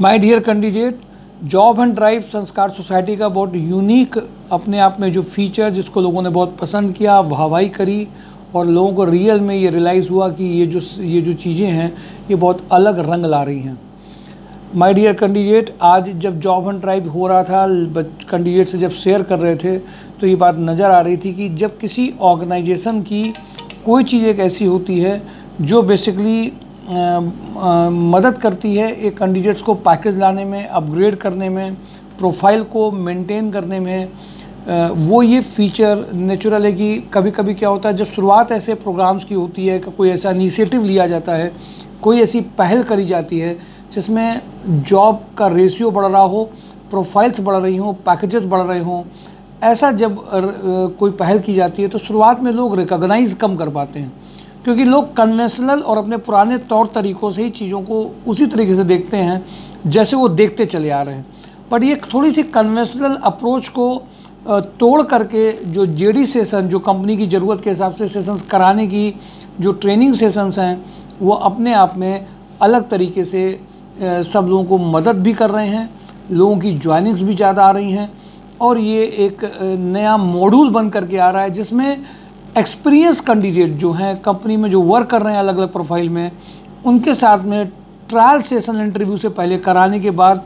My dear candidate, job and drive Sanskar society का बहुत unique अपने आप में जो फीचर जिसको लोगों ने बहुत पसंद किया, वाहवाही करी और लोगों को रियल में ये रियलाइज़ हुआ कि ये जो चीज़ें हैं ये बहुत अलग रंग ला रही हैं। माय डियर कैंडिडेट, आज जब जॉब एंड ड्राइव हो रहा था, कैंडिडेट से जब शेयर कर रहे थे तो ये बात नज़र आ रही थी कि जब किसी ऑर्गेनाइजेशन की कोई चीज़ एक ऐसी होती है जो बेसिकली मदद करती है एक कैंडिडेट्स को पैकेज लाने में, अपग्रेड करने में, प्रोफाइल को मेंटेन करने में, वो ये फीचर नेचुरल है कि कभी कभी क्या होता है जब शुरुआत ऐसे प्रोग्राम्स की होती है, कोई ऐसा इनिशिएटिव लिया जाता है, कोई ऐसी पहल करी जाती है जिसमें जॉब का रेशियो बढ़ रहा हो, प्रोफाइल्स बढ़ रही हों, पैकेजेस बढ़ रहे हों, ऐसा जब कोई पहल की जाती है तो शुरुआत में लोग रिकॉग्नाइज़ कम कर पाते हैं क्योंकि लोग कन्वेंशनल और अपने पुराने तौर तरीक़ों से ही चीज़ों को उसी तरीके से देखते हैं जैसे वो देखते चले आ रहे हैं। बट ये थोड़ी सी कन्वेंशनल अप्रोच को तोड़ करके जो जेडी सेशन, जो कंपनी की ज़रूरत के हिसाब से सेशंस कराने की जो ट्रेनिंग सेशंस हैं, वो अपने आप में अलग तरीके से सब लोगों को मदद भी कर रहे हैं, लोगों की ज्वाइनिंग्स भी ज़्यादा आ रही हैं और ये एक नया मॉड्यूल बन करके आ रहा है जिसमें एक्सपीरियंस कैंडिडेट जो हैं कंपनी में जो वर्क कर रहे हैं अलग अलग प्रोफाइल में, उनके साथ में ट्रायल सेशन इंटरव्यू से पहले कराने के बाद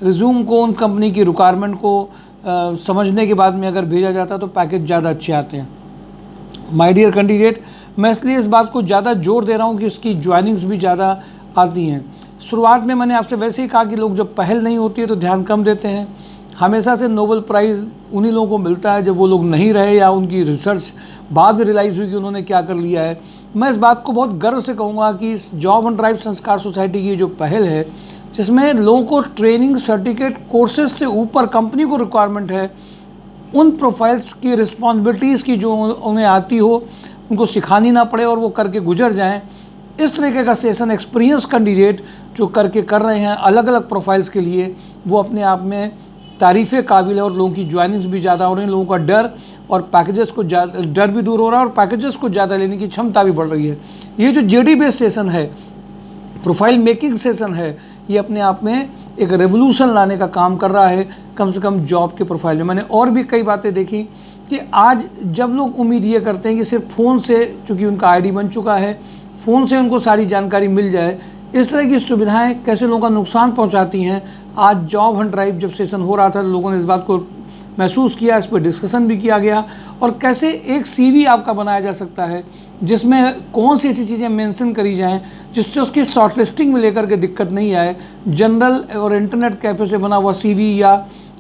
रिज्यूम को उन कंपनी की रिक्वायरमेंट को समझने के बाद में अगर भेजा जाता है तो पैकेज ज़्यादा अच्छे आते हैं। माय डियर कैंडिडेट, मैं इसलिए इस बात को ज़्यादा जोर दे रहा हूँ कि उसकी ज्वाइनिंग्स भी ज़्यादा आती हैं। शुरुआत में मैंने आपसे वैसे ही कहा कि लोग जब पहल नहीं होती है तो ध्यान कम देते हैं। हमेशा से नोबेल प्राइज़ उन्हीं लोगों को मिलता है जब वो लोग नहीं रहे या उनकी रिसर्च बाद में रियलाइज़ हुई कि उन्होंने क्या कर लिया है। मैं इस बात को बहुत गर्व से कहूँगा कि इस job and drive Sanskar society की जो पहल है जिसमें लोगों को ट्रेनिंग सर्टिफिकेट कोर्सेज से ऊपर कंपनी को रिक्वायरमेंट है उन प्रोफाइल्स की रिस्पॉन्सिबिलिटीज़ की जो उन्हें आती हो उनको सिखानी ना पड़े और वो करके गुजर जाएं, इस तरीके का सेशन एक्सपीरियंस कैंडिडेट जो करके कर रहे हैं अलग अलग प्रोफाइल्स के लिए, वो अपने आप में तारीफ़े काबिल है और लोगों की ज्वाइनिंग्स भी ज़्यादा हो रही हैं, लोगों का डर और पैकेजेस को डर भी दूर हो रहा है और पैकेजेस को ज़्यादा लेने की क्षमता भी बढ़ रही है। ये जो जेडी बेस्ड सेशन है, प्रोफाइल मेकिंग सेशन है, ये अपने आप में एक रेवोल्यूशन लाने का काम कर रहा है कम से कम जॉब के प्रोफाइल में। मैंने और भी कई बातें देखी कि आज जब लोग उम्मीद ये करते हैं कि सिर्फ फ़ोन से, चूँकि उनका आईडी बन चुका है, फ़ोन से उनको सारी जानकारी मिल जाए, इस तरह की सुविधाएं कैसे लोगों का नुकसान पहुंचाती हैं। आज जॉब एंड ड्राइव जब सेशन हो रहा था तो लोगों ने इस बात को महसूस किया, इस पर डिस्कशन भी किया गया और कैसे एक सीवी आपका बनाया जा सकता है जिसमें कौन सी ऐसी चीज़ें मेंशन करी जाएं जिससे उसकी शॉर्टलिस्टिंग में लेकर के दिक्कत नहीं आए। जनरल और इंटरनेट कैफे से बना हुआ सीवी या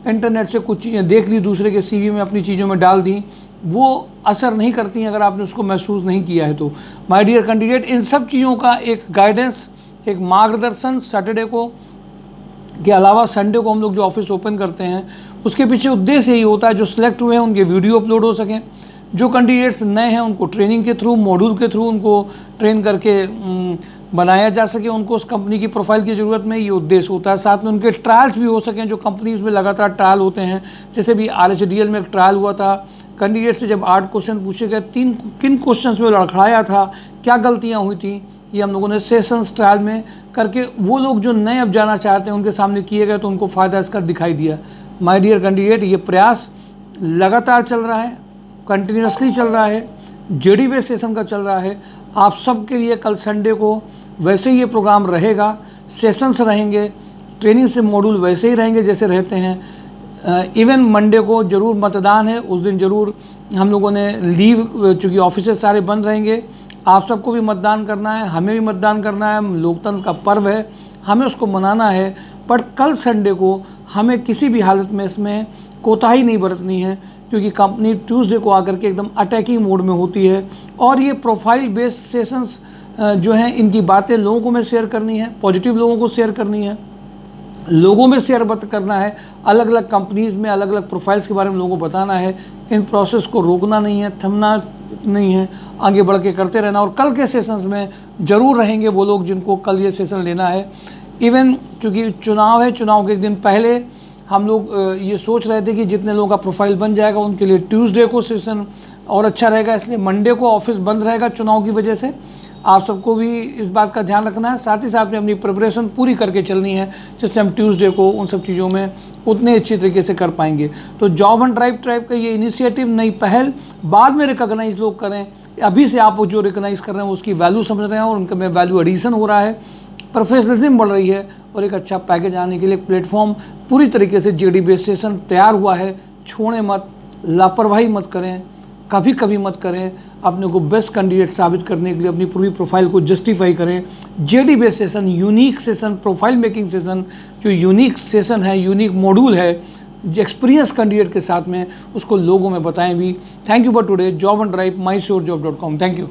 इंटरनेट से कुछ चीज़ें देख ली, दूसरे के सीवी में अपनी चीज़ों में डाल दी, वो असर नहीं करती हैं अगर आपने उसको महसूस नहीं किया है तो। माय डियर कैंडिडेट, इन सब चीज़ों का एक गाइडेंस, एक मार्गदर्शन सैटरडे को के अलावा संडे को हम लोग जो ऑफिस ओपन करते हैं उसके पीछे उद्देश्य यही होता है जो सिलेक्ट हुए हैं उनके वीडियो अपलोड हो सकें, जो कैंडिडेट्स नए हैं उनको ट्रेनिंग के थ्रू, मॉड्यूल के थ्रू उनको ट्रेन करके बनाया जा सके, उनको उस कंपनी की प्रोफाइल की ज़रूरत में ये उद्देश्य होता है। साथ में उनके ट्रायल्स भी हो सकें, जो कंपनीज़ में लगातार ट्रायल होते हैं, जैसे भी RHDL में एक ट्रायल हुआ था, कैंडिडेट से जब 8 क्वेश्चन पूछे गए, किन क्वेश्चंस में लड़खड़ाया था, क्या गलतियाँ हुई थी, ये हम लोगों ने सेशंस ट्रायल में करके वो लोग जो नए अब जाना चाहते हैं उनके सामने किए गए तो उनको फ़ायदा इसका दिखाई दिया। माय डियर कैंडिडेट, ये प्रयास लगातार चल रहा है, कंटिन्यूसली चल रहा है, जेडी बेस्ड सेशन का चल रहा है। आप सब के लिए कल संडे को वैसे ही ये प्रोग्राम रहेगा, सेशंस रहेंगे, ट्रेनिंग से मॉड्यूल वैसे ही रहेंगे जैसे रहते हैं। इवन मंडे को ज़रूर मतदान है, उस दिन ज़रूर हम लोगों ने लीव, चूँकि ऑफिस सारे बंद रहेंगे, आप सबको भी मतदान करना है, हमें भी मतदान करना है, लोकतंत्र का पर्व है, हमें उसको मनाना है। बट कल संडे को हमें किसी भी हालत में इसमें कोताही नहीं बरतनी है क्योंकि कंपनी ट्यूसडे को आकर के एकदम अटैकिंग मोड में होती है और ये प्रोफाइल बेस्ड सेशंस जो हैं इनकी बातें लोगों को में शेयर करनी है, पॉजिटिव लोगों को शेयर करनी है, लोगों में शेयर करना है, अलग अलग कंपनीज़ में अलग अलग प्रोफाइल्स के बारे में लोगों को बताना है। इन प्रोसेस को रोकना नहीं है, थमना नहीं है, आगे बढ़ के करते रहना। और कल के सेशंस में ज़रूर रहेंगे वो लोग जिनको कल ये सेशन लेना है। इवन चूँकि चुनाव है, चुनाव के एक दिन पहले हम लोग ये सोच रहे थे कि जितने लोगों का प्रोफाइल बन जाएगा उनके लिए ट्यूसडे को सेशन और अच्छा रहेगा, इसलिए मंडे को ऑफिस बंद रहेगा चुनाव की वजह से। आप सबको भी इस बात का ध्यान रखना है, साथ ही साथ में अपनी प्रिपरेशन पूरी करके चलनी है, जिससे हम ट्यूसडे को उन सब चीज़ों में उतने अच्छी तरीके से कर पाएंगे। तो जॉब एंड ड्राइव का ये इनिशिएटिव, नई पहल बाद में रिकॉग्नाइज लोग करें, अभी से आप जो रिकॉग्नाइज कर रहे हैं उसकी वैल्यू समझ रहे हैं और उनके में वैल्यू एडिशन हो रहा है, प्रोफेशनलिज्म बढ़ रही है और एक अच्छा पैकेज आने के लिए प्लेटफॉर्म पूरी तरीके से जेडी बेस्ड सेशन तैयार हुआ है। छोड़ें मत, लापरवाही मत करें, कभी कभी मत करें, अपने को बेस्ट कैंडिडेट साबित करने के लिए अपनी पूरी प्रोफाइल को जस्टिफाई करें। JD based session, unique session, profile making session, जो यूनिक सेशन है, यूनिक मॉड्यूल है, एक्सपीरियंस कैंडिडेट के साथ में, उसको लोगों में बताएं भी। Thank you for today. Job and drive, mysurjob.com। Thank you.